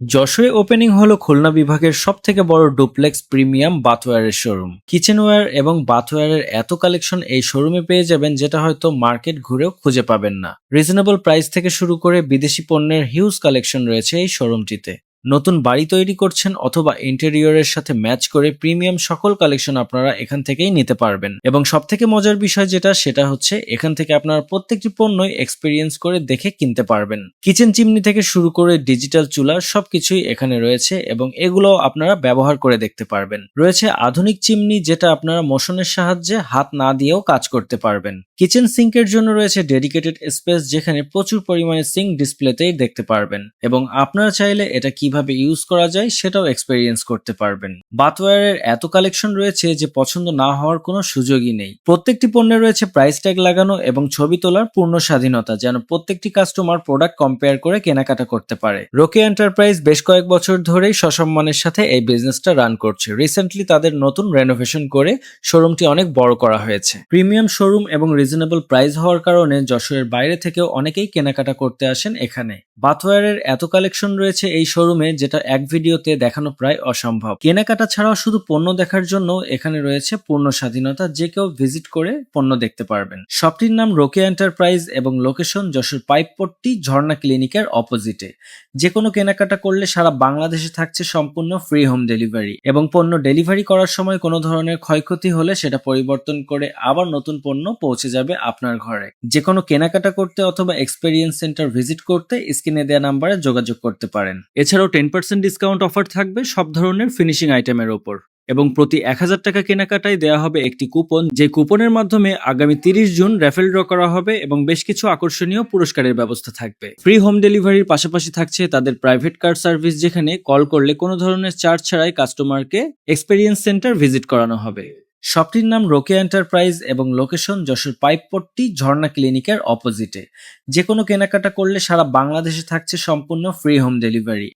যশোরে ওপেনিং হলো খুলনা বিভাগের সবথেকে বড় ডুপ্লেক্স প্রিমিয়াম বাথওয়্যারের শোরুম। কিচেনওয়্যার এবং বাথওয়্যারের এত কালেকশন এই শোরুমে পেয়ে যাবেন যেটা হয়তো মার্কেট ঘুরেও খুঁজে পাবেন না। রিজনেবল প্রাইস থেকে শুরু করে বিদেশি পণ্যের হিউজ কালেকশন রয়েছে এই শোরুমটিতে। নতুন বাড়ি তৈরি করছেন অথবা ইন্টেরিয়রের সাথে ম্যাচ করে প্রিমিয়াম সকল কালেকশন আপনারা এখান থেকেই নিতে পারবেন। এবং সবথেকে মজার বিষয় সেটা হচ্ছে এখান থেকে আপনারা প্রত্যেকটি পণ্যই এক্সপেরিয়েন্স করে দেখে কিনতে পারবেন। কিচেন চিমনি থেকে শুরু করে ডিজিটাল চুলা সবকিছুই এখানে রয়েছে এবং এগুলো আপনারা ব্যবহার করে দেখতে পারবেন। রয়েছে আধুনিক চিমনি যেটা আপনারা মোশনের সাহায্যে হাত না দিয়েও কাজ করতে পারবেন। কিচেন সিঙ্কের জন্য রয়েছে ডেডিকেটেড স্পেস যেখানে প্রচুর পরিমাণে সিঙ্ক ডিসপ্লেতেই দেখতে পারবেন এবং আপনারা চাইলে এটা কিভাবে ইউজ করা যায় সেটাও এক্সপেরিয়েন্স করতে পারবেন। বাথওয়্যারের এত কালেকশন রয়েছে যে পছন্দ না হওয়ার কোনো সুযোগই নেই। প্রত্যেকটি পণ্যে রয়েছে প্রাইস ট্যাগ লাগানো এবং ছবি তোলার পূর্ণ স্বাধীনতা, যেন প্রত্যেকটি কাস্টমার প্রোডাক্ট কম্পেয়ার করে কেনাকাটা করতে পারে। রোকে এন্টারপ্রাইজ বেশ কয়েক বছর ধরেই সসম্মানের সাথে এই বিজনেসটা রান করছে। রিসেন্টলি তাদের নতুন রেনোভেশন করে শোরুমটি অনেক বড় করা হয়েছে। প্রিমিয়াম শোরুম এবং রিজনেবল প্রাইস হওয়ার কারণে যশোরের বাইরে থেকেও অনেকেই কেনাকাটা করতে আসেন এখানে। বাথওয়্যারের এত কালেকশন রয়েছে এই শোরুমে যেটা এক ভিডিওতে দেখানো প্রায় অসম্ভব। কেনাকাটা ছাড়াও শুধু পণ্য দেখার জন্য এখানে রয়েছে পূর্ণ স্বাধীনতা, যে কেউ ভিজিট করে পণ্য দেখতে পারবেন। শপটির নাম রোকে এন্টারপ্রাইজ এবং লোকেশন যশোর পাইপপট্টি ঝর্ণা ক্লিনিকের অপোজিটে। যে কোনো কেনাকাটা করলে সারা বাংলাদেশে থাকছে সম্পূর্ণ ফ্রি হোম ডেলিভারি এবং পণ্য ডেলিভারি করার সময় কোনো ধরনের ক্ষয়ক্ষতি হলে সেটা পরিবর্তন করে আবার নতুন পণ্য পৌঁছে যাবে আপনার ঘরে। যে কোনো কেনাকাটা করতে অথবা এক্সপেরিয়েন্স সেন্টার ভিজিট করতে স্ক্রিনে দেওয়া নাম্বারে যোগাযোগ করতে পারেন। এছাড়াও 10% ডিসকাউন্ট অফার থাকবে সব ধরনের ফিনিশিং আইটেমের ওপর এবং প্রতি 1000 টাকা কেনাকাটায় দেওয়া হবে একটি কুপন, যে কুপনের মাধ্যমে আগামী 30 জুন র্যাফেল ড্র করা হবে এবং বেশ কিছু আকর্ষণীয় পুরস্কারের ব্যবস্থা থাকবে। ফ্রি হোম ডেলিভারির পাশাপাশি থাকছে তাদের প্রাইভেট কার সার্ভিস, যেখানে কল করলে কোনো ধরনের চার্জ ছাড়াই কাস্টমারকে এক্সপেরিয়েন্স সেন্টার ভিজিট করানো হবে। শপটির নাম রোকে এন্টারপ্রাইজ এবং লোকেশন যশোর পাইপপট্টি ঝর্ণা ক্লিনিকের অপোজিটে। যে কোনো কেনাকাটা করলে সারা বাংলাদেশে থাকছে সম্পূর্ণ ফ্রি হোম ডেলিভারি